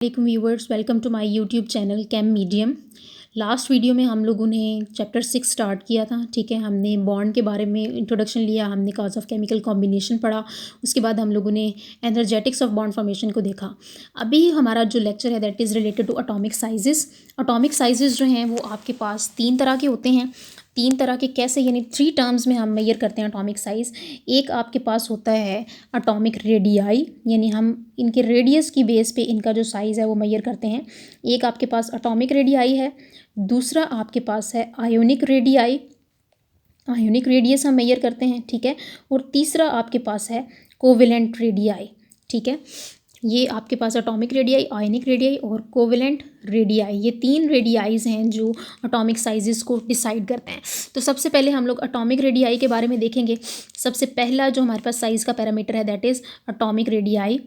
वालेकुम viewers, welcome to my YouTube channel cam medium. Last video में हम लोगों ने चैप्टर 6 स्टार्ट किया था। ठीक है, हमने बॉन्ड के बारे में इंट्रोडक्शन लिया, हमने कॉज ऑफ केमिकल कॉम्बिनेशन पढ़ा, उसके बाद हम लोगों ने एनर्जेटिक्स ऑफ बॉन्ड फॉर्मेशन को देखा। अभी हमारा जो लेक्चर है that is related to atomic sizes. Atomic sizes जो हैं वो आपके पास 3 तरह के होते हैं। 3 तरह के कैसे, यानी 3 टर्म्स में हम मेजर करते हैं अटोमिक साइज़। एक आपके पास होता है अटोमिक रेडियाई, यानी हम इनके रेडियस की बेस पे इनका जो साइज़ है वो मेजर करते हैं। एक आपके पास अटोमिक रेडियाई है, दूसरा आपके पास है आयोनिक रेडियाई, आयोनिक रेडियस हम मेजर करते हैं। ठीक है, और तीसरा आपके पास है कोवेलेंट रेडियाई। ठीक है, ये आपके पास अटोमिक रेडियाई, आयनिक रेडियाई और कोवेलेंट रेडियाई, ये 3 रेडियाइज हैं जो अटोमिक साइजेस को डिसाइड करते हैं। तो सबसे पहले हम लोग अटोमिक रेडियाई के बारे में देखेंगे। सबसे पहला जो हमारे पास साइज़ का पैरामीटर है that is atomic radii,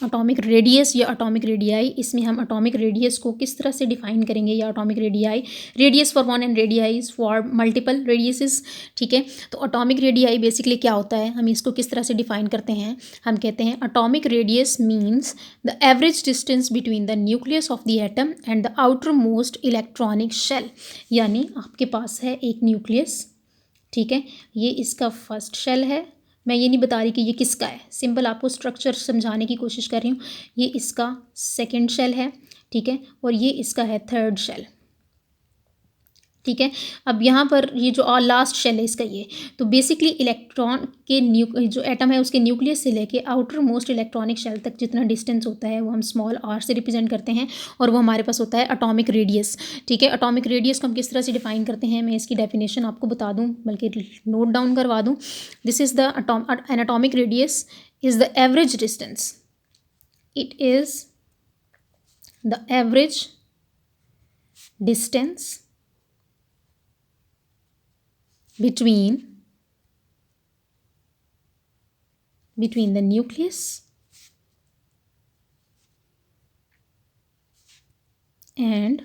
atomic radius या अटोमिक रेडियाई। इसमें हम अटोमिक रेडियस को किस तरह से डिफाइन करेंगे, या atomic radii, radius for one and radii for multiple radiuses. ठीक है, तो अटोमिक रेडियाई बेसिकली क्या होता है, हम इसको किस तरह से डिफाइन करते हैं। हम कहते हैं atomic radius means the average distance between the nucleus of the atom and the outer most electronic shell. यानी आपके पास है एक न्यूक्लियस, ठीक है, ये इसका फर्स्ट शेल है। मैं ये नहीं बता रही कि ये किसका है, सिंपल आपको स्ट्रक्चर समझाने की कोशिश कर रही हूँ। ये इसका सेकंड शेल है, ठीक है, और ये इसका है थर्ड शेल। ठीक है, अब यहाँ पर ये जो लास्ट शेल है इसका ये, तो बेसिकली इलेक्ट्रॉन के जो एटम है उसके न्यूक्लियस से लेके आउटर मोस्ट इलेक्ट्रॉनिक शेल तक जितना डिस्टेंस होता है वो हम स्मॉल आर से रिप्रेजेंट करते हैं, और वो हमारे पास होता है अटोमिक रेडियस। ठीक है, अटोमिक रेडियस को हम किस तरह से डिफाइन करते हैं, मैं इसकी डेफिनेशन आपको बता दूँ, बल्कि नोट डाउन करवा दूँ। This is the an atomic radius is the average distance, it is the average distance between the nucleus and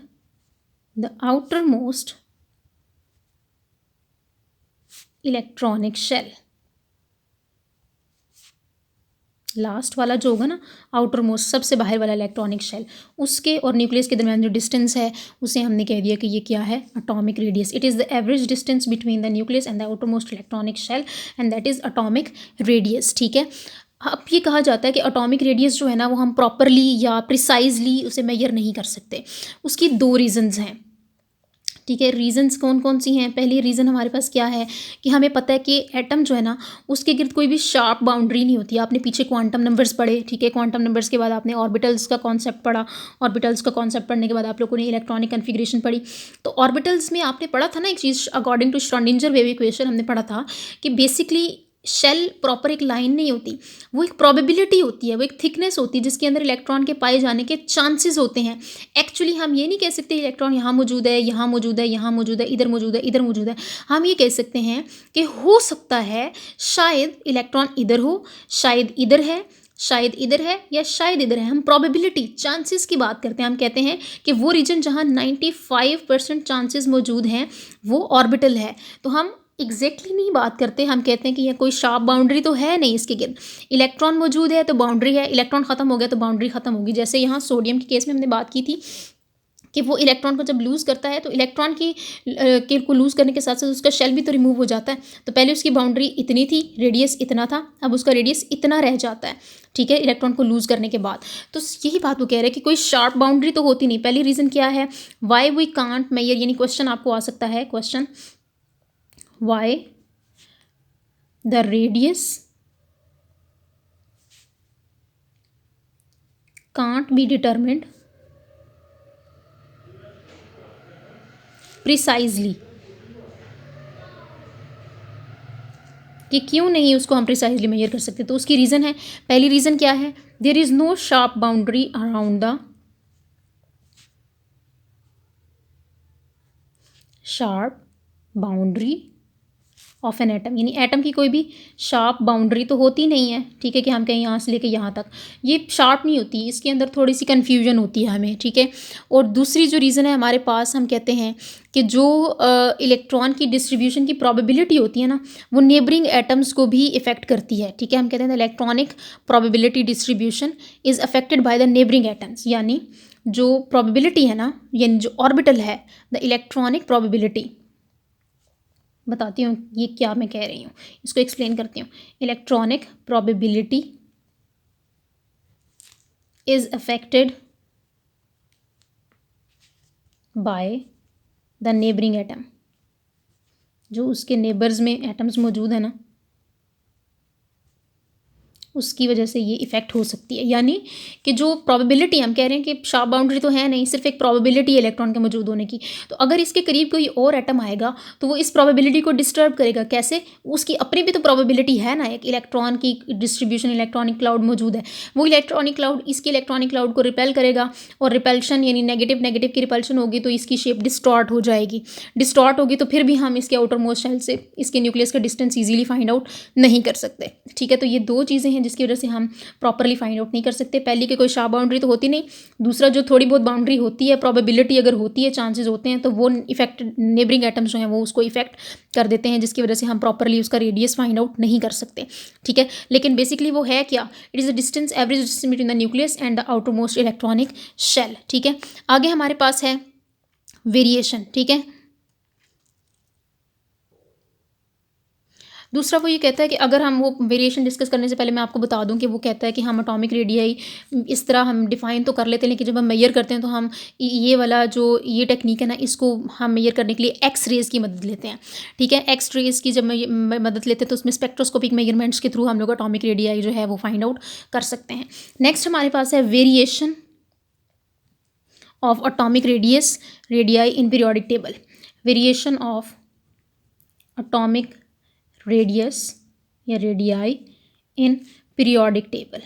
the outermost electronic shell। Last वाला जो होगा ना, आउटर मोस्ट, सबसे बाहर वाला इलेक्ट्रॉनिक शेल, उसके और न्यूक्लियस के दरमियान जो डिस्टेंस है उसे हमने कह दिया कि ये क्या है, atomic radius. It is the average distance between the nucleus and the outer most electronic shell and that is atomic radius. ठीक है, अब ये कहा जाता है कि अटोमिक रेडियस जो है ना वो हम प्रॉपरली या प्रिसाइजली उसे मेजर नहीं कर सकते। उसकी 2 रीज़न्स हैं। ठीक है, रीजंस कौन कौन सी हैं। पहली रीज़न हमारे पास क्या है कि हमें पता है कि एटम जो है ना उसके गिर्द कोई भी शार्प बाउंड्री नहीं होती। आपने पीछे क्वांटम नंबर्स पढ़े, ठीक है, क्वांटम नंबर्स के बाद आपने ऑर्बिटल्स का कॉन्सेप्ट पढ़ा, ऑर्बिटल्स का कॉन्सेप्ट पढ़ने के बाद आप लोगों ने इलेक्ट्रॉनिक कन्फिग्रेशन पढ़ी। तो ऑर्बिटल्स में आपने पढ़ा था ना एक चीज़, according to Schrodinger wave equation हमने पढ़ा था कि बेसिकली शेल प्रॉपर एक लाइन नहीं होती, वो एक प्रोबेबिलिटी होती है, वो एक थिकनेस होती है जिसके अंदर इलेक्ट्रॉन के पाए जाने के चांसेस होते हैं। एक्चुअली हम ये नहीं कह सकते इलेक्ट्रॉन यहाँ मौजूद है, यहाँ मौजूद है, यहाँ मौजूद है, इधर मौजूद है, इधर मौजूद है। हम ये कह सकते हैं कि हो सकता है शायद इलेक्ट्रॉन इधर हो, शायद इधर है, शायद इधर है, या शायद इधर है। हम प्रोबेबिलिटी, चांसेस की बात करते हैं। हम कहते हैं कि वो रीजन जहाँ 95% चांसेस मौजूद हैं वो ऑर्बिटल है। तो हम एग्जैक्टली नहीं बात करते, हम कहते हैं कि यह कोई शार्प बाउंड्री तो है नहीं इसके गिर्द। इलेक्ट्रॉन मौजूद है तो बाउंड्री है, इलेक्ट्रॉन ख़त्म हो गया तो बाउंड्री ख़त्म होगी। जैसे यहाँ सोडियम के केस में हमने बात की थी कि वो इलेक्ट्रॉन को जब लूज़ करता है तो इलेक्ट्रॉन की के को लूज़ करने के साथ साथ उसका शेल भी तो रिमूव हो जाता है। तो पहले उसकी बाउंड्री इतनी थी, रेडियस इतना था, अब उसका रेडियस इतना रह जाता है। ठीक है, इलेक्ट्रॉन को लूज़ करने के बाद। तो यही बात वो कह रहे हैं कि कोई शार्प बाउंड्री तो होती नहीं। पहली रीज़न क्या है, वाई वी कांट मेजर, यानी क्वेश्चन आपको आ सकता है, question Y the radius can't be determined precisely, कि क्यों नहीं उसको हम प्रिसाइजली मेजर कर सकते। तो उसकी रीज़न है, पहली रीज़न क्या है, there is no sharp boundary around the sharp boundary of an atom, यानी एटम की कोई भी शार्प बाउंड्री तो होती नहीं है, ठीक है, कि हम कहीं यहाँ से लेके यहाँ तक, ये शार्प नहीं होती, इसके अंदर थोड़ी सी कन्फ्यूजन होती है हमें, ठीक है। और दूसरी जो रीज़न है हमारे पास, हम कहते हैं कि जो इलेक्ट्रॉन की डिस्ट्रीब्यूशन की प्रोबेबिलिटी होती है ना, वो नेबरिंग एटम्स को भी इफ़ेक्ट करती है, ठीक है। हम कहते हैं electronic probability distribution is affected by the neighbouring atoms, यानी जो प्रोबेबिलिटी है ना, यानी जो ऑर्बिटल है, द इलेक्ट्रॉनिक प्रोबेबिलिटी, बताती हूँ ये क्या मैं कह रही हूँ, इसको एक्सप्लेन करती हूँ। Electronic probability is affected by the neighbouring atom, जो उसके नेबर्स में एटम्स मौजूद है ना, उसकी वजह से ये इफ़ेक्ट हो सकती है। यानी कि जो प्रोबेबिलिटी, हम कह रहे हैं कि शार्प बाउंड्री तो है नहीं, सिर्फ एक प्रोबेबिलिटी है इलेक्ट्रॉन के मौजूद होने की, तो अगर इसके करीब कोई और एटम आएगा तो वो इस प्रोबेबिलिटी को डिस्टर्ब करेगा। कैसे? उसकी अपनी भी तो प्रोबेबिलिटी है ना, एक इलेक्ट्रॉन की डिस्ट्रीब्यूशन, इलेक्ट्रॉनिक क्लाउड मौजूद है, वो इलेक्ट्रॉनिक क्लाउड इसके इलेक्ट्रॉनिक क्लाउड को रिपेल करेगा, और रिपल्शन यानी नेगेटिव नेगेटिव की रिपल्शन होगी तो इसकी शेप डिस्टॉर्ट हो जाएगी। डिस्टॉर्ट होगी तो फिर भी हम इसके आउटर मोस्ट शेल से इसके न्यूक्लियस का डिस्टेंस ईजिली फाइंड आउट नहीं कर सकते, ठीक है। तो ये दो चीज़ें हैं जिसकी वजह से हम प्रॉपरली फाइंड आउट नहीं कर सकते। पहली कि कोई शार्प बाउंड्री तो होती नहीं, दूसरा जो थोड़ी बहुत बाउंड्री होती है, प्रोबेबिलिटी अगर होती है, चांसेस होते हैं, तो वो इफेक्ट नेबरिंग एटम्स जो हैं वो उसको इफेक्ट कर देते हैं, जिसकी वजह से हम प्रॉपरली उसका रेडियस फाइंड आउट नहीं कर सकते, ठीक है। लेकिन बेसिकली वो है क्या? It is the distance, average distance between the nucleus and the outer most electronic shell, ठीक है। आगे हमारे पास है वेरिएशन, ठीक है। दूसरा वो ये कहता है कि अगर हम वो वेरिएशन डिस्कस करने से पहले मैं आपको बता दूं कि वो कहता है कि हम एटॉमिक रेडियाई इस तरह हम डिफ़ाइन तो कर लेते हैं, लेकिन जब हम मेजर करते हैं तो हम ये वाला जो ये टेक्निक है ना, इसको हम मेजर करने के लिए एक्स रेज़ की मदद लेते हैं, ठीक है। एक्स रेज़ की जब मदद लेते हैं तो उसमें स्पेक्ट्रोस्कोपिक मेजरमेंट्स के थ्रू हम लोग एटॉमिक रेडियाई जो है वो फाइंड आउट कर सकते हैं। नेक्स्ट हमारे पास है variation of atomic radii in periodic table. Variation of atomic radius या radii in periodic table.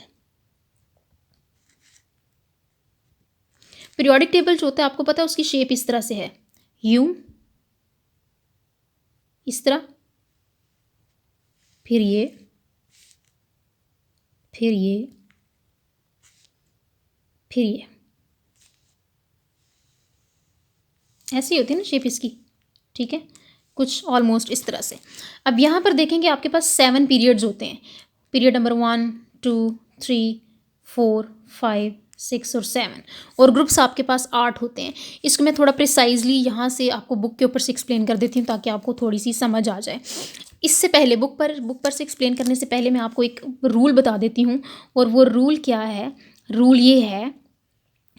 Periodic table जो होता है आपको पता है उसकी शेप इस तरह से है, यूं, इस तरह, फिर ये, फिर ये, फिर ये, ऐसी होती है ना शेप इसकी, ठीक है, कुछ ऑलमोस्ट इस तरह से। अब यहाँ पर देखेंगे आपके पास 7 पीरियड्स होते हैं, पीरियड नंबर 1 2 3 4 5 6 और 7, और ग्रुप्स आपके पास 8 होते हैं। इसको मैं थोड़ा प्रिसाइजली यहाँ से आपको बुक के ऊपर से एक्सप्लेन कर देती हूँ ताकि आपको थोड़ी सी समझ आ जाए। इससे पहले बुक पर से एक्सप्लेन करने से पहले मैं आपको एक रूल बता देती हूँ, और वो रूल क्या है? रूल ये है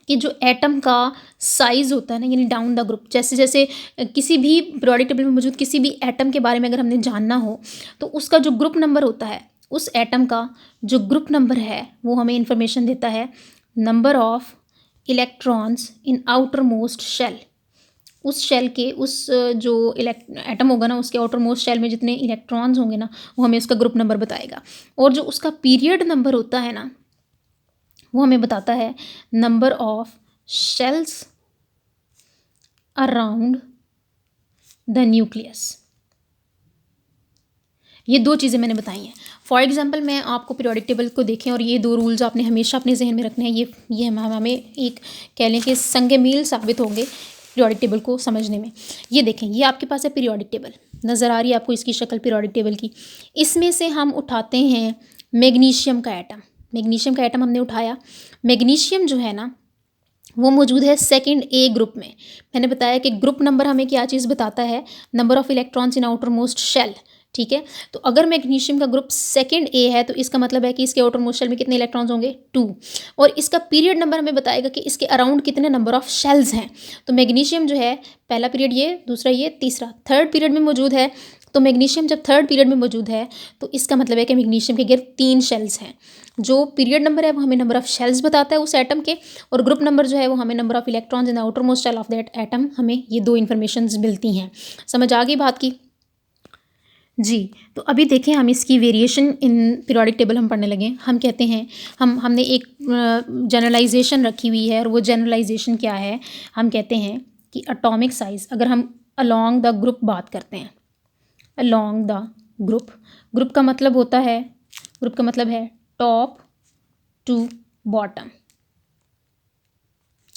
कि जो एटम का साइज़ होता है ना, यानी डाउन द ग्रुप, जैसे जैसे किसी भी पीरियोडिक टेबल में मौजूद किसी भी एटम के बारे में अगर हमने जानना हो तो उसका जो ग्रुप नंबर होता है, उस एटम का जो ग्रुप नंबर है वो हमें इंफॉर्मेशन देता है number of electrons in outer most shell. उस शेल के उस जो एटम होगा ना, उसके आउटर मोस्ट शेल में जितने इलेक्ट्रॉन्स होंगे ना, वो हमें उसका ग्रुप नंबर बताएगा। और जो उसका पीरियड नंबर होता है ना, वो हमें बताता है number of shells around the nucleus. ये दो चीज़ें मैंने बताई हैं। फॉर एग्जांपल मैं आपको पीरियोडिक टेबल को देखें, और ये दो रूल्स आपने हमेशा अपने जहन में रखने हैं। ये हमें एक कह लें कि संग मील साबित होंगे पीरियोडिक टेबल को समझने में। ये देखें, ये आपके पास है पीरियोडिक टेबल, नज़र आ रही है आपको इसकी शक्ल पीरियोडिक टेबल की। इसमें से हम उठाते हैं मैग्नीशियम का एटम। मैग्नीशियम का एटम हमने उठाया। मैग्नीशियम जो है ना वो मौजूद है सेकंड ए ग्रुप में। मैंने बताया कि ग्रुप नंबर हमें क्या चीज़ बताता है? Number of electrons in outer most shell, ठीक है। तो अगर मैग्नीशियम का ग्रुप सेकंड ए है तो इसका मतलब है कि इसके आउटर मोस्ट शेल में कितने इलेक्ट्रॉन्स होंगे? 2। और इसका पीरियड नंबर हमें बताएगा कि इसके अराउंड कितने नंबर ऑफ शेल्स हैं। तो मैग्नीशियम जो है, पहला पीरियड ये, दूसरा ये, तीसरा थर्ड पीरियड में मौजूद है। तो मैग्नीशियम जब थर्ड पीरियड में मौजूद है तो इसका मतलब है कि मैग्नीशियम के गिर 3 शेल्स हैं। जो पीरियड नंबर है वो हमें नंबर ऑफ शेल्स बताता है उस एटम के, और ग्रुप नंबर जो है वो हमें number of electrons in the outer most shell of that atom, हमें ये दो इन्फॉर्मेशंस मिलती हैं। समझ आ गई बात की जी। तो अभी देखें, हम इसकी वेरिएशन इन पीरियोडिक टेबल हम पढ़ने लगे। हम कहते हैं, हमने एक जनरलाइजेशन रखी हुई है, और वो जनरलाइजेशन क्या है? हम कहते हैं कि एटॉमिक साइज़, अगर हम अलोंग द ग्रुप बात करते हैं, अलोंग द ग्रुप। ग्रुप का मतलब होता है, ग्रुप का मतलब है टॉप टू बॉटम,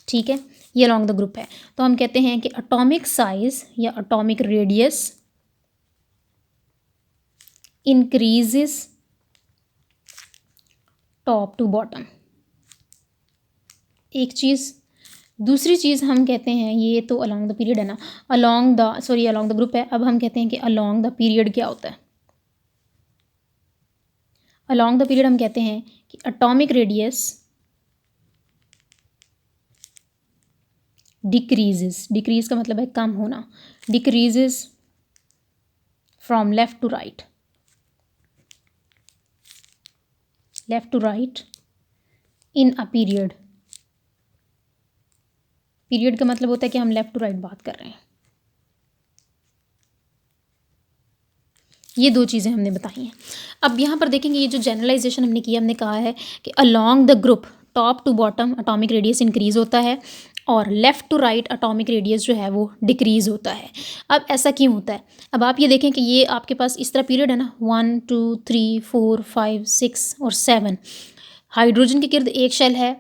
ठीक है, ये अलोंग द ग्रुप है। तो हम कहते हैं कि एटॉमिक साइज या atomic radius increases top to bottom, एक चीज़। दूसरी चीज़ हम कहते हैं, ये तो अलोंग द पीरियड है ना, अलोंग द ग्रुप है। अब हम कहते हैं कि अलोंग द पीरियड क्या होता है। अलोंग द पीरियड हम कहते हैं कि एटॉमिक रेडियस डिक्रीजेस, डिक्रीज का मतलब है कम होना, decreases from left to right, left to right in a period. Period का मतलब होता है कि हम लेफ्ट टू राइट बात कर रहे हैं। ये दो चीज़ें हमने बताई हैं। अब यहाँ पर देखेंगे, ये जो जनरलाइजेशन हमने किया, हमने कहा है कि along the group top to bottom atomic radius increase होता है और left to right atomic radius जो है वो डिक्रीज़ होता है। अब ऐसा क्यों होता है? अब आप ये देखें कि ये आपके पास इस तरह पीरियड है ना, 1 2 3 4 5 6 और 7। हाइड्रोजन के गिर्द एक शेल है,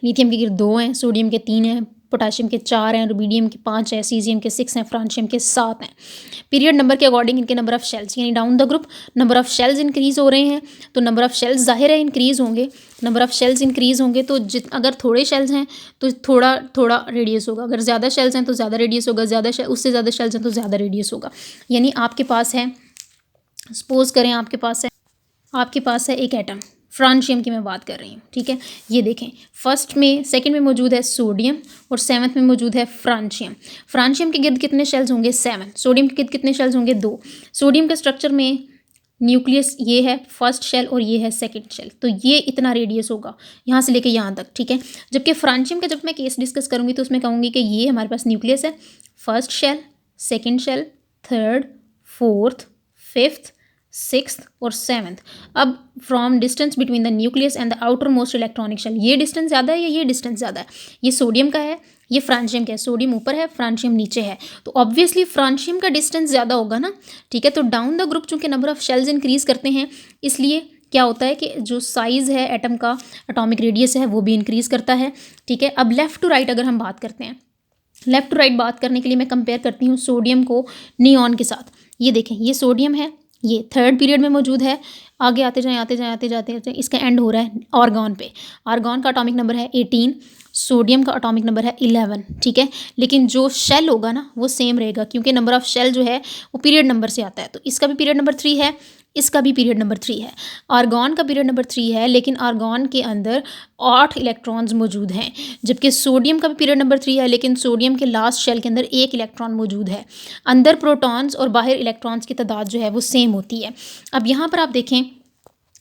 लिथियम के गिर्द 2 हैं, सोडियम के 3 हैं, पोटाशियम के 4 हैं, रुबीडियम के 5 हैं, सीजियम के 6 हैं, फ्रांशियम के 7 हैं। पीरियड नंबर के अकॉर्डिंग इनके नंबर ऑफ़ शेल्स, यानी down the group number of shells increase हो रहे हैं, तो नंबर ऑफ़ शेल्स ज़ाहिर है इंक्रीज़ होंगे। नंबर ऑफ़ शेल्स इंक्रीज़ होंगे तो अगर थोड़े शेल्स हैं तो थोड़ा थोड़ा रेडियस होगा, अगर ज़्यादा शेल्स हैं तो ज़्यादा रेडियस होगा, उससे ज़्यादा शेल्स हैं तो ज़्यादा रेडियस होगा। यानी आपके पास है, सपोज़ करें आपके पास है एक एटम, फ्रांशियम की मैं बात कर रही हूँ, ठीक है। ये देखें, सेकंड में मौजूद है सोडियम और 7th में मौजूद है फ्रांशियम। फ्रांशियम के गिर्द कितने शेल्स होंगे? 7। सोडियम के गिर्द कितने शेल्स होंगे? 2। सोडियम के स्ट्रक्चर में न्यूक्लियस ये है फर्स्ट शेल और ये है सेकंड शेल, तो ये इतना रेडियस होगा यहाँ से लेके यहाँ तक, ठीक है। जबकि फ्रांशियम का जब मैं केस डिस्कस करूँगी तो उसमें कहूँगी कि ये हमारे पास न्यूक्लियस है, first shell, second shell, third, fourth, fifth, 6th और 7th। अब from distance between the nucleus and the outer most electronic shell, ये डिस्टेंस ज़्यादा है या ये डिस्टेंस ज़्यादा है? ये सोडियम का है, ये फ्रांशियम का है। सोडियम ऊपर है, फ्रांशियम नीचे है, तो ऑब्वियसली फ्रांशियम का डिस्टेंस ज़्यादा होगा ना, ठीक है। तो डाउन द ग्रुप चूँकि नंबर ऑफ शेल्स इंक्रीज़ करते हैं, इसलिए क्या होता है कि जो साइज़ है एटम का, एटॉमिक रेडियस है, वो भी इंक्रीज़ करता है, ठीक है। अब लेफ़्ट टू राइट अगर हम बात करते हैं, लेफ़्ट टू राइट बात करने के लिए मैं कंपेयर करती हूँ सोडियम को नियॉन के साथ। ये देखें, ये सोडियम है, ये थर्ड पीरियड में मौजूद है। आगे आते जाते इसका एंड हो रहा है आर्गॉन पे। आर्गॉन का एटॉमिक नंबर है 18, सोडियम का एटॉमिक नंबर है 11, ठीक है। लेकिन जो शेल होगा ना वो सेम रहेगा, क्योंकि नंबर ऑफ़ शेल जो है वो पीरियड नंबर से आता है। तो इसका भी पीरियड नंबर 3 है, इसका भी पीरियड नंबर 3 है। आर्गॉन का पीरियड नंबर 3 है, लेकिन आर्गॉन के अंदर 8 इलेक्ट्रॉन्स मौजूद हैं। जबकि सोडियम का भी पीरियड नंबर 3 है, लेकिन सोडियम के लास्ट शेल के अंदर 1 इलेक्ट्रॉन मौजूद है। अंदर प्रोटॉन्स और बाहर इलेक्ट्रॉन्स की तादाद जो है वो सेम होती है। अब यहाँ पर आप देखें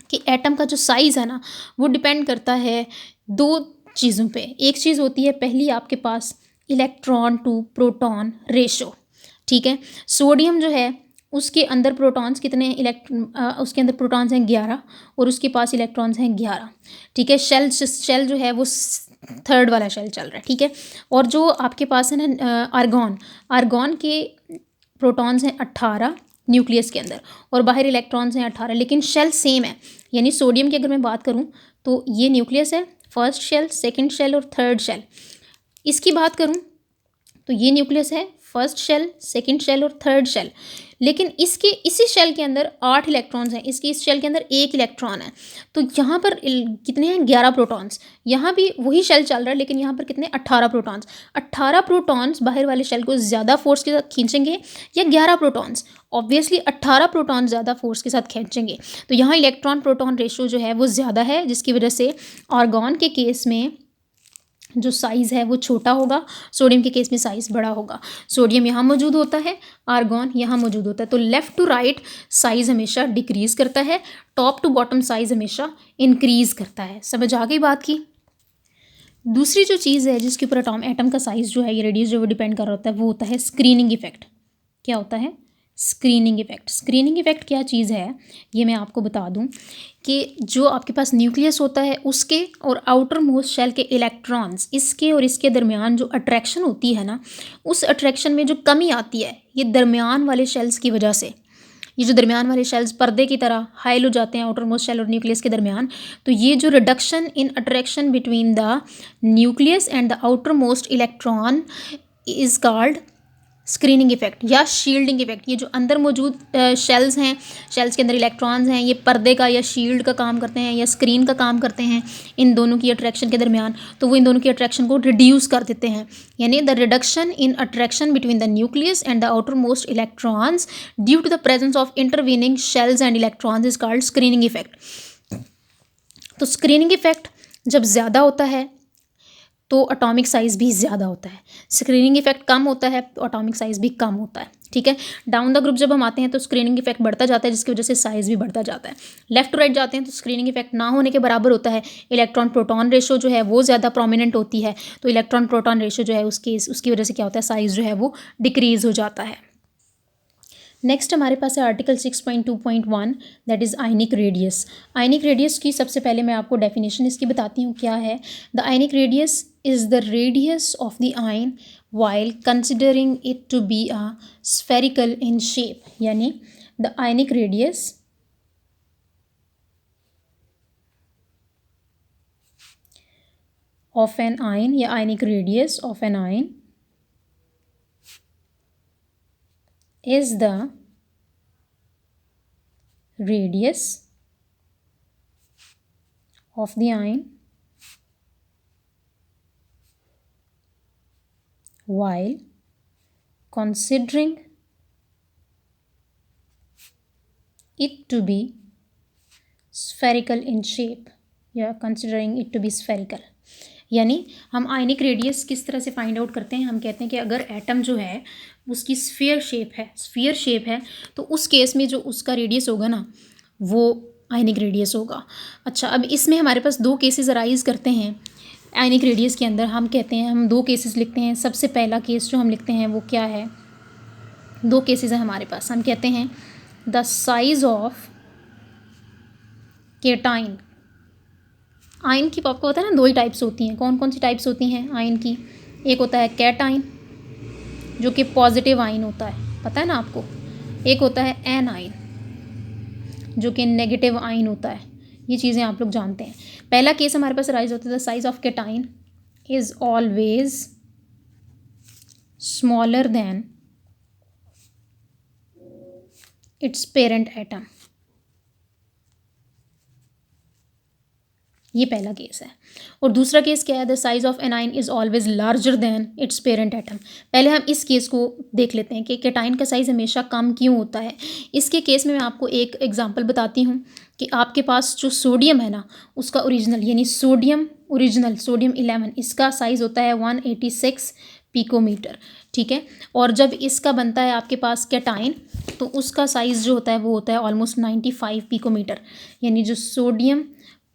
कि एटम का जो साइज़ है ना वो डिपेंड करता है 2 चीज़ों पे। एक चीज़ होती है, पहली आपके पास इलेक्ट्रॉन टू प्रोटॉन रेशो, ठीक है। सोडियम जो है उसके अंदर प्रोटॉन्स कितने उसके अंदर प्रोटॉन्स हैं 11 और उसके पास इलेक्ट्रॉन्स हैं 11, ठीक है। शेल जो है वो थर्ड वाला शेल चल रहा है, ठीक है। और जो आपके पास है ना आर्गॉन के प्रोटॉन्स हैं 18 न्यूक्लियस के अंदर और बाहर इलेक्ट्रॉन्स हैं 18, लेकिन शेल सेम है। यानी सोडियम की अगर मैं बात करूं तो ये न्यूक्लियस है, फर्स्ट शेल, सेकंड शेल और थर्ड शेल। इसकी बात करूं तो ये न्यूक्लियस है, फर्स्ट शेल, सेकंड शेल और थर्ड शेल। लेकिन इसी शेल के अंदर 8 इलेक्ट्रॉन्स हैं, इस शेल के अंदर 1 इलेक्ट्रॉन है। तो यहाँ पर कितने हैं? 11 प्रोटॉन्स। यहाँ भी वही शेल चल रहा है, लेकिन यहाँ पर कितने? 18 प्रोटॉन्स। 18 प्रोटॉन्स बाहर वाले शेल को ज़्यादा फोर्स के साथ खींचेंगे या 11 प्रोटॉन्स? ऑब्वियसली 18 प्रोटॉन ज़्यादा फोर्स के साथ खींचेंगे। तो यहाँ इलेक्ट्रॉन प्रोटॉन रेशो जो है वो ज़्यादा है, जिसकी वजह से आर्गॉन के केस में जो साइज़ है वो छोटा होगा, सोडियम के केस में साइज़ बड़ा होगा। सोडियम यहाँ मौजूद होता है, आर्गॉन यहाँ मौजूद होता है। तो लेफ़्ट टू राइट साइज़ हमेशा डिक्रीज़ करता है, टॉप टू बॉटम साइज़ हमेशा इंक्रीज़ करता है। समझ आ गई बात की? दूसरी जो चीज़ है जिसके ऊपर एटम का साइज़ जो है, ये रेडियस जो वो डिपेंड कर रहा होता है, वो होता है स्क्रीनिंग इफेक्ट। क्या होता है? Screening effect. स्क्रीनिंग इफेक्ट क्या चीज़ है ये मैं आपको बता दूं कि जो आपके पास न्यूक्लियस होता है उसके और आउटर मोस्ट शेल के इलेक्ट्रॉन्स, इसके और इसके दरमियान जो अट्रैक्शन होती है ना, उस अट्रैक्शन में जो कमी आती है ये दरमियान वाले शेल्स की वजह से, ये जो दरमियान वाले शेल्स पर्दे की तरह हाइल हो जाते हैं आउटर मोस्ट शेल और न्यूक्लियस के दरमियान, तो ये जो reduction in attraction between the nucleus and the outer most electron is called screening effect या शील्डिंग इफेक्ट। ये जो अंदर मौजूद शेल्स हैं, शेल्स के अंदर इलेक्ट्रॉन्स हैं, ये पर्दे का या शील्ड का काम करते हैं या स्क्रीन का काम करते हैं इन दोनों की अट्रैक्शन के दरमियान। तो वो इन दोनों की अट्रैक्शन को रिड्यूस कर देते हैं, यानी the reduction in attraction between the nucleus and the outer most electrons due to the presence of intervening shells and electrons is called screening effect. तो स्क्रीनिंग इफेक्ट जब ज़्यादा होता है तो एटॉमिक साइज़ भी ज़्यादा होता है, स्क्रीनिंग इफेक्ट कम होता है तो एटॉमिक साइज़ भी कम होता है। ठीक है, डाउन द ग्रुप जब हम आते हैं तो स्क्रीनिंग इफेक्ट बढ़ता जाता है, जिसकी वजह से साइज़ भी बढ़ता जाता है। लेफ्ट टू राइट जाते हैं तो स्क्रीनिंग इफेक्ट ना होने के बराबर होता है, इलेक्ट्रॉन प्रोटॉन रेशो जो है वो ज़्यादा प्रोमिनेंट होती है, तो इलेक्ट्रॉन प्रोटॉन रेशो जो है उसकी वजह से क्या होता है, साइज़ जो है वो डिक्रीज़ हो जाता है। नेक्स्ट हमारे पास है article 6.2.1 that is ionic radius. Ionic radius की सबसे पहले मैं आपको डेफिनेशन इसकी बताती हूँ क्या है। The ionic radius is the radius of the ion while considering it to be a spherical in shape, यानी the ionic radius of N ion या ionic radius of N ion is the radius of the ion while considering it to be spherical in shape या considering it to be spherical। यानी हम ionic radius किस तरह से find out करते हैं, हम कहते हैं कि अगर एटम जो है उसकी स्फीयर शेप है तो उस केस में जो उसका रेडियस होगा ना वो आयनिक रेडियस होगा। अच्छा, अब इसमें हमारे पास दो केसेस अराइज करते हैं आयनिक रेडियस के अंदर। हम कहते हैं, हम दो केसेस लिखते हैं। सबसे पहला केस जो हम लिखते हैं वो क्या है, दो केसेस हैं हमारे पास। हम कहते हैं the size of cation. Ion की आपको पता है ना, दो ही टाइप्स होती हैं। कौन कौन सी टाइप्स होती हैं आयन की? एक होता है कैटाइन जो कि पॉजिटिव आयन होता है, पता है ना आपको। एक होता है एन आयन जो कि नेगेटिव आयन होता है। ये चीज़ें आप लोग जानते हैं। पहला केस हमारे पास राइज होता है, the size of cation is always smaller than its parent atom. ये पहला केस है। और दूसरा केस क्या है, the size of an ion is always larger than its parent atom. पहले हम इस केस को देख लेते हैं कि कैटाइन का साइज़ हमेशा कम क्यों होता है। इसके केस में मैं आपको एक एग्जांपल बताती हूँ कि आपके पास जो सोडियम है ना, उसका ओरिजिनल यानी सोडियम ओरिजिनल सोडियम 11, इसका साइज़ होता है 186 पिकोमीटर। ठीक है, और जब इसका बनता है आपके पास कैटाइन तो उसका साइज़ जो होता है वो होता है ऑलमोस्ट 95 पिकोमीटर। यानी जो सोडियम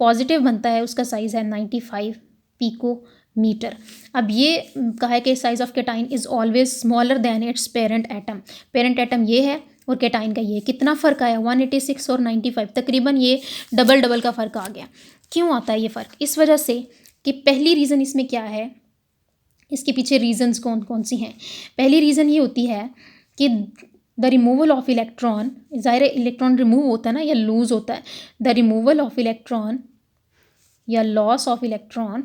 पॉजिटिव बनता है उसका साइज़ है 95 पिकोमीटर। अब ये कहा है कि size of cation is always smaller than it's parent atom. Parent atom ये है और कैटाइन का ये कितना फ़र्क आया, 186 और 95, तकरीबन ये डबल का फ़र्क आ गया। क्यों आता है ये फ़र्क? इस वजह से कि पहली रीज़न इसमें क्या है, इसके पीछे रीज़न्स कौन कौन सी हैं। पहली रीज़न ये होती है कि द रिमूवल ऑफ इलेक्ट्रॉन, ज़ाहिर इलेक्ट्रॉन रिमूव होता है ना या लूज़ होता है। द रिमूवल ऑफ इलेक्ट्रॉन या loss of electron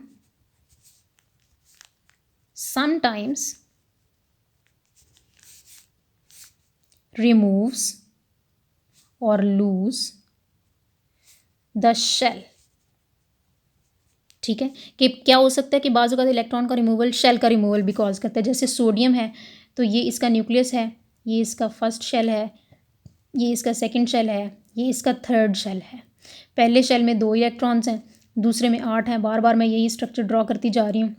sometimes removes और लूज द शेल। ठीक है, कि क्या हो सकता है कि बाज़ औक़ात इलेक्ट्रॉन का रिमूवल शेल का रिमूवल भी कॉज करता है। जैसे सोडियम है तो ये इसका न्यूक्लियस है, ये इसका फर्स्ट शेल है, ये इसका सेकंड शेल है, ये इसका थर्ड शेल है। पहले शेल में 2 इलेक्ट्रॉन्स हैं, दूसरे में 8 हैं। बार बार मैं यही स्ट्रक्चर ड्रॉ करती जा रही हूँ।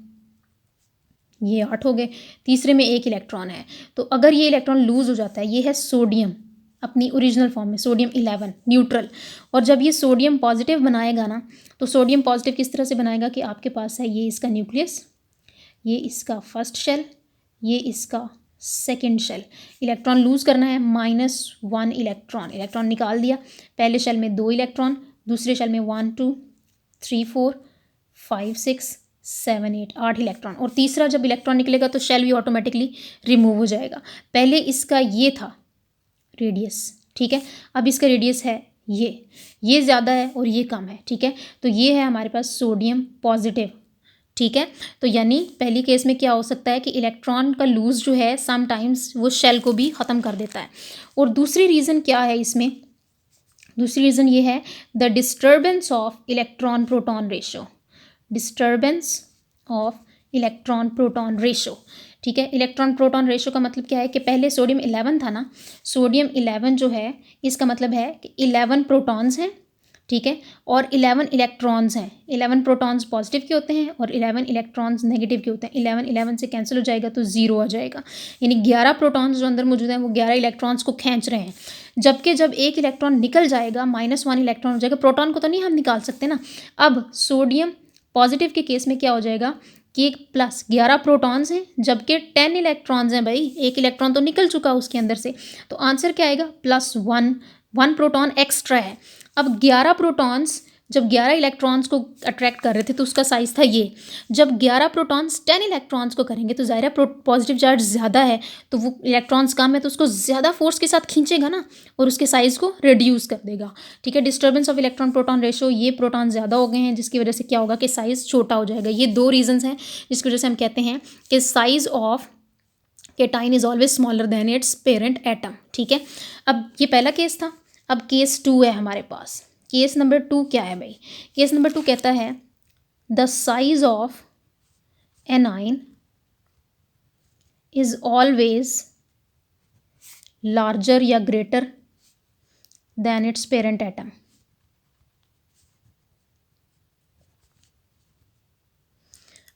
ये 8 हो गए, तीसरे में 1 इलेक्ट्रॉन है। तो अगर ये इलेक्ट्रॉन लूज़ हो जाता है, ये है सोडियम अपनी ओरिजिनल फॉर्म में, सोडियम 11 न्यूट्रल। और जब ये सोडियम पॉजिटिव बनाएगा ना, तो सोडियम पॉजिटिव किस तरह से बनाएगा कि आपके पास है ये इसका न्यूक्लियस, ये इसका फर्स्ट शेल, ये इसका सेकेंड शेल। इलेक्ट्रॉन लूज़ करना है, -1 इलेक्ट्रॉन निकाल दिया। पहले शेल में 2 इलेक्ट्रॉन, दूसरे शेल में 1 2 3 4 5 6 7 8 इलेक्ट्रॉन। और तीसरा जब इलेक्ट्रॉन निकलेगा तो शेल भी ऑटोमेटिकली रिमूव हो जाएगा। पहले इसका ये था रेडियस, ठीक है। अब इसका रेडियस है ये ज़्यादा है और ये कम है, ठीक है। तो ये है हमारे पास सोडियम पॉजिटिव, ठीक है। तो यानी पहली केस में क्या हो सकता है कि इलेक्ट्रॉन का लूज जो है समटाइम्स वो शेल को भी ख़त्म कर देता है। और दूसरी रीज़न क्या है इसमें, दूसरी रीज़न ये है the disturbance of electron proton ratio, disturbance of electron proton ratio, ठीक है। इलेक्ट्रॉन प्रोटॉन रेशो का मतलब क्या है कि पहले सोडियम 11 था ना, सोडियम 11 जो है इसका मतलब है कि 11 प्रोटॉन्स हैं, ठीक है, और 11 इलेक्ट्रॉन्स हैं। 11 प्रोटॉन्स पॉजिटिव के होते हैं और 11 इलेक्ट्रॉन्स नेगेटिव के होते हैं। 11 11 से कैंसिल हो जाएगा तो 0 आ जाएगा, यानी 11 प्रोटॉन्स जो अंदर मौजूद हैं वो 11 इलेक्ट्रॉन्स को खींच रहे हैं। जबकि जब एक इलेक्ट्रॉन निकल जाएगा -1 इलेक्ट्रॉन हो जाएगा। प्रोटॉन को तो नहीं हम निकाल सकते ना। अब सोडियम पॉजिटिव के केस में क्या हो जाएगा कि एक प्लस 11 प्रोटॉन्स हैं जबकि 10 इलेक्ट्रॉन्स हैं। भाई एक इलेक्ट्रॉन तो निकल चुका उसके अंदर से, तो आंसर क्या आएगा +1, 1 प्रोटॉन एक्स्ट्रा है। अब 11 प्रोटॉन्स जब 11 इलेक्ट्रॉन्स को अट्रैक्ट कर रहे थे तो उसका साइज़ था ये। जब 11 प्रोटॉन्स 10 इलेक्ट्रॉन्स को करेंगे तो ज़ाहिर है पॉजिटिव चार्ज ज़्यादा है, तो वो इलेक्ट्रॉन्स कम है तो उसको ज़्यादा फोर्स के साथ खींचेगा ना और उसके साइज़ को रिड्यूस कर देगा, ठीक है। Disturbance of electron proton ratio, ये प्रोटॉन ज़्यादा हो गए हैं जिसकी वजह से क्या होगा कि साइज़ छोटा हो जाएगा। ये दो रीजंस हैं जिसकी वजह से हम कहते हैं कि size of cation is always smaller than its parent atom, ठीक है। अब ये पहला केस था। अब केस 2 है हमारे पास। केस नंबर 2 क्या है भाई, केस नंबर 2 कहता है the size of anion is always larger या greater than its parent atom.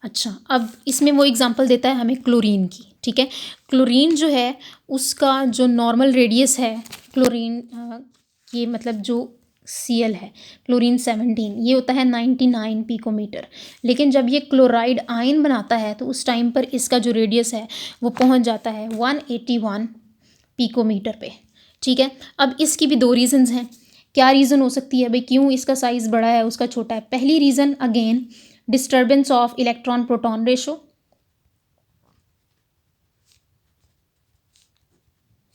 अच्छा, अब इसमें वो एग्जांपल देता है हमें क्लोरीन की, ठीक है। क्लोरीन जो है उसका जो नॉर्मल रेडियस है, क्लोरीन ये मतलब जो Cl है क्लोरीन 17, ये होता है 99 पिकोमीटर। लेकिन जब ये क्लोराइड आयन बनाता है तो उस टाइम पर इसका जो रेडियस है वो पहुंच जाता है 181 पिकोमीटर पे, ठीक है। अब इसकी भी दो रीज़न्स हैं। क्या रीज़न हो सकती है भाई क्यों इसका साइज़ बड़ा है उसका छोटा है। पहली reason again disturbance of electron proton ratio,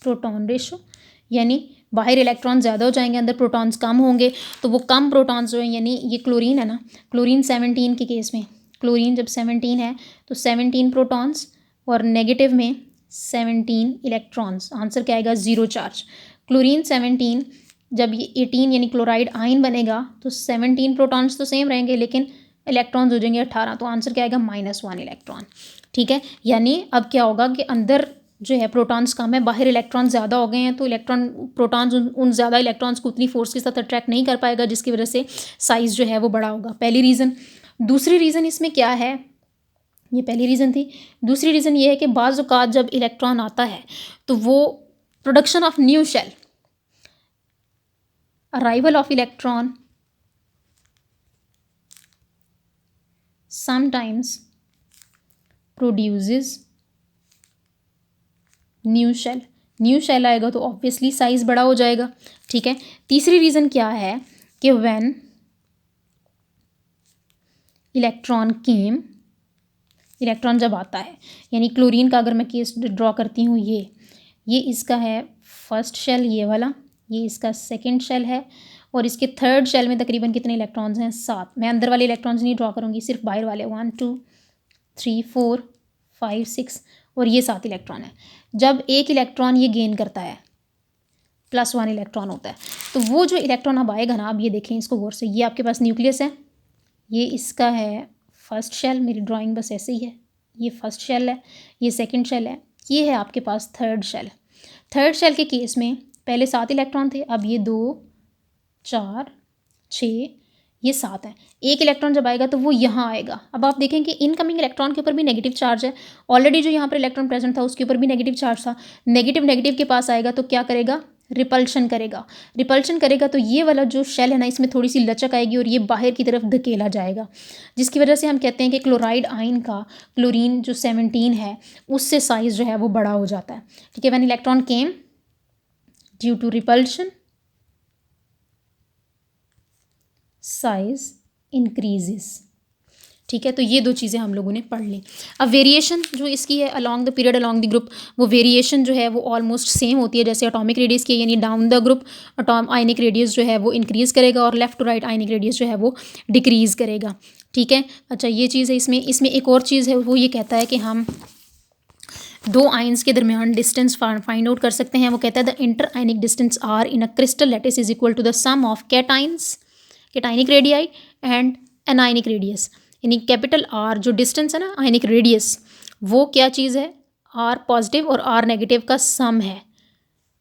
proton ratio यानी बाहर इलेक्ट्रॉन ज़्यादा हो जाएंगे अंदर प्रोटॉन्स कम होंगे, तो वो कम प्रोटॉन्स जो हैं, यानी ये क्लोरीन है ना, क्लोरीन 17 के केस में, क्लोरीन जब 17 है तो 17 प्रोटॉन्स और नेगेटिव में 17 इलेक्ट्रॉन्स, आंसर क्या आएगा 0 चार्ज। क्लोरीन 17 जब ये 18 यानी क्लोराइड आयन बनेगा तो 17 प्रोटॉन्स तो सेम रहेंगे लेकिन इलेक्ट्रॉन्स हो जाएंगे 18, तो आंसर क्या आएगा -1 इलेक्ट्रॉन, ठीक है। यानी अब क्या होगा कि अंदर जो है प्रोटॉन्स कम है, बाहर इलेक्ट्रॉन ज़्यादा हो गए हैं, तो इलेक्ट्रॉन प्रोटॉन्स उन ज़्यादा इलेक्ट्रॉन्स को उतनी फोर्स के साथ अट्रैक्ट नहीं कर पाएगा जिसकी वजह से साइज़ जो है वो बड़ा होगा। पहली रीज़न। दूसरी रीज़न इसमें क्या है, ये पहली रीज़न थी। दूसरी रीज़न ये है कि बाज़ औक़ात जब इलेक्ट्रॉन आता है तो वो production of new shell, arrival of electron sometimes produces new shell. New shell आएगा तो ऑब्वियसली साइज़ बड़ा हो जाएगा, ठीक है। तीसरी रीज़न क्या है कि व्हेन इलेक्ट्रॉन केम, इलेक्ट्रॉन जब आता है, यानी क्लोरीन का अगर मैं केस ड्रॉ करती हूँ, ये इसका है फर्स्ट शेल, ये वाला, ये इसका सेकंड शेल है और इसके थर्ड शेल में तकरीबन कितने इलेक्ट्रॉन्स हैं 7। मैं अंदर वाले इलेक्ट्रॉन्स नहीं ड्रॉ करूँगी, सिर्फ बाहर वाले 1 2 3 4 5 6 और ये 7 इलेक्ट्रॉन है। जब एक इलेक्ट्रॉन ये गेन करता है +1 इलेक्ट्रॉन होता है, तो वो जो इलेक्ट्रॉन अब आएगा ना, अब ये देखें इसको गौर से, ये आपके पास न्यूक्लियस है, ये इसका है फर्स्ट शेल, मेरी ड्राइंग बस ऐसे ही है, ये फर्स्ट शेल है, ये सेकंड शेल है, ये है आपके पास थर्ड शेल। थर्ड शेल के केस में पहले 7 इलेक्ट्रॉन थे, अब ये 2 4 6 ये 7 है। एक इलेक्ट्रॉन जब आएगा तो वो यहाँ आएगा। अब आप देखें कि इनकमिंग इलेक्ट्रॉन के ऊपर भी नेगेटिव चार्ज है, ऑलरेडी जो यहाँ पर इलेक्ट्रॉन प्रेजेंट था उसके ऊपर भी नेगेटिव चार्ज था। नेगेटिव नेगेटिव के पास आएगा तो क्या करेगा, रिपल्शन करेगा। रिपल्शन करेगा तो ये वाला जो शेल है ना, इसमें थोड़ी सी लचक आएगी और ये बाहर की तरफ धकेला जाएगा, जिसकी वजह से हम कहते हैं कि क्लोराइड आयन का क्लोरीन जो 17 है उससे साइज़ जो है वो बड़ा हो जाता है, ठीक है। When electron came due to repulsion size increases, ठीक है, तो ये दो चीज़ें हम लोगों ने पढ़ ली। अब वेरिएशन जो इसकी है along the period along the group, वो वेरिएशन जो है वो ऑलमोस्ट सेम होती है जैसे एटॉमिक रेडियस की, यानी down the group ionic radius जो है वो इंक्रीज़ करेगा और left to right ionic radius जो है वो डिक्रीज़ करेगा। ठीक है, अच्छा ये चीज़ है इसमें एक और चीज़ है, वो ये कहता है कि हम दो आयंस के दरमियान डिस्टेंस फाइंड आउट कर सकते हैं। वो कहता है the inter ionic distance R in a crystal lattice is equal to the sum of cationic radii and anionic radius, यानी कैपिटल आर जो डिस्टेंस है ना आयनिक रेडियस, वो क्या चीज़ है, आर पॉजिटिव और आर नेगेटिव का सम है।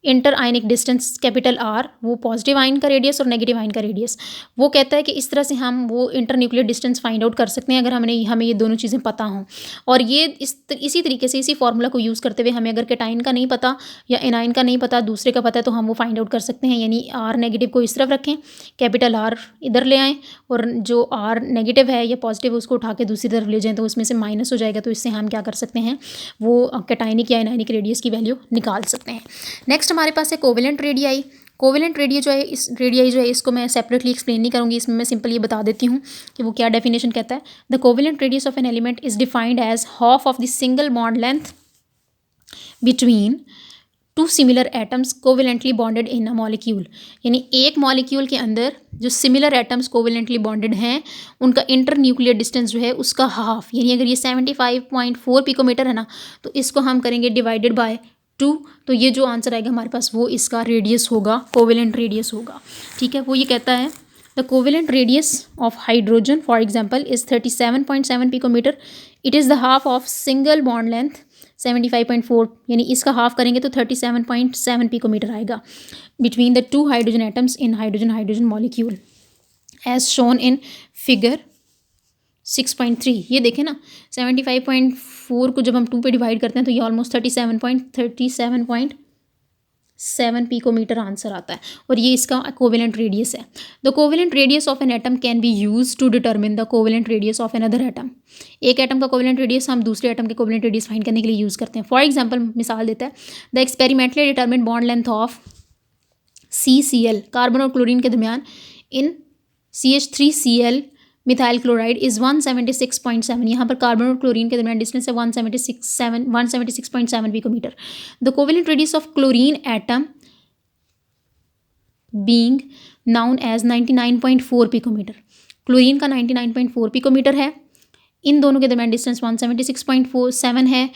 Inter ionic distance capital R वो पॉजिटिव आयन का रेडियस और नेगेटिव आयन का रेडियस। वो कहता है कि इस तरह से हम वो inter nuclear distance find out कर सकते हैं अगर हमें ये दोनों चीज़ें पता हों। और ये इसी तरीके से इसी फार्मूला को यूज़ करते हुए हमें अगर कैटाइन का नहीं पता या एनाइन का नहीं पता, दूसरे का पता है, तो हम वो फाइंड आउट कर सकते हैं। यानी आर नेगेटिव को इस तरफ रखें, कैपिटल आर इधर ले आएँ और जो आर नेगेटिव है या पॉजिटिव उसको उठा के दूसरी तरफ ले जाएँ तो उसमें से माइनस हो जाएगा। तो इससे हम क्या कर सकते हैं, वो कैटाइनिक या एनाइनिक रेडियस की वैल्यू निकाल सकते हैं। नेक्स्ट हमारे पास है कोवेलेंट रेडियाई। कोवेलेंट रेडियो जो है इसको मैं सेपरेटली एक्सप्लेन नहीं करूँगी, इसमें मैं सिंपल ये बता देती हूँ कि वो क्या डेफिनेशन कहता है। The covalent radius of an element is defined as half of the single bond length between two similar atoms covalently bonded in a molecule, यानी एक मॉलिक्यूल के अंदर जो सिमिलर एटम्स कोवेलेंटली बॉन्डेड हैं उनका इंटर न्यूक्लियर डिस्टेंस जो है उसका हाफ, यानी अगर ये 75.4 पिकोमीटर है ना, तो इसको हम करेंगे डिवाइडेड बाय 2, तो ये जो आंसर आएगा हमारे पास वो इसका रेडियस होगा, कोवेलेंट रेडियस होगा। ठीक है, वो ये कहता है the covalent radius of hydrogen for example is 37.7 picometer, it is the half of single bond length 75.4, यानी इसका हाफ करेंगे तो 37.7 पिकोमीटर आएगा between the two hydrogen atoms in hydrogen molecule as shown in figure 6.3। ये देखें ना, 75.4 को जब हम 2 पे डिवाइड करते हैं तो ये ऑलमोस्ट 37.7 पिकोमीटर आंसर आता है, और ये इसका कोवेलेंट रेडियस है। The covalent radius of an atom can be use to determine the covalent radius of another atom. एक एटम का कोवेलेंट रेडियस हम दूसरे एटम के कोवेलेंट रेडियस फाइंड करने के लिए यूज़ करते हैं। फॉर एग्जाम्पल मिसाल देता है, the experimentally determine bond length of CCl carbon और क्लोरीन के दरमियान इन CH3Cl मिथाइल क्लोराइड इज़ 176.7। यहाँ पर कार्बन और क्लोरीन के दरमियान डिस्टेंस है 176.7 picometer. The covalent radius of chlorine atom being known as 99.4 picometer. Chlorine का 99.4 पिकोमीटर है, इन दोनों के दरमियान डिस्टेंस 176.47 है।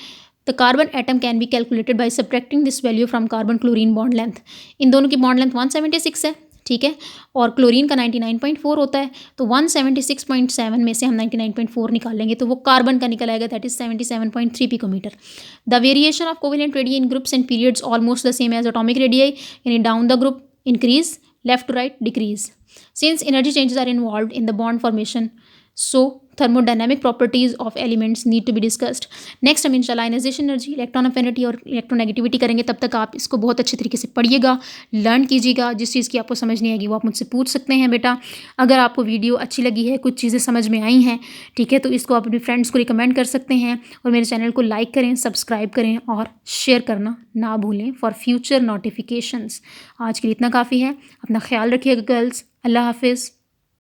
The carbon atom can be calculated by subtracting this value from carbon chlorine bond length. इन दोनों की बॉन्ड लेंथ 176 है, ठीक है, और क्लोरीन का 99.4 होता है, तो 176.7 में से हम 99.4 निकाल लेंगे तो वो कार्बन का निकल आएगा, that is 77.3 picometre. The variation of covalent radii in groups and periods almost the same as atomic radii, यानी down the group increase, left to right decrease. Since energy changes are involved in the bond formation, so thermodynamic properties of elements need to be discussed. Next हम इंशाल्लाह ionization energy, electron affinity और electronegativity करेंगे। तब तक आप इसको बहुत अच्छे तरीके से पढ़िएगा, लर्न कीजिएगा। जिस चीज़ की आपको समझ नहीं आएगी वो आप मुझसे पूछ सकते हैं बेटा। अगर आपको वीडियो अच्छी लगी है, कुछ चीज़ें समझ में आई हैं, ठीक है, तो इसको आप अपने फ्रेंड्स को रिकमेंड कर सकते हैं, और मेरे चैनल को लाइक करें, सब्सक्राइब करें और शेयर करना ना भूलें फॉर फ्यूचर नोटिफिकेशंस। आज के लिए इतना काफ़ी है, अपना ख्याल रखिएगा गर्ल्स। अल्लाह हाफिज़।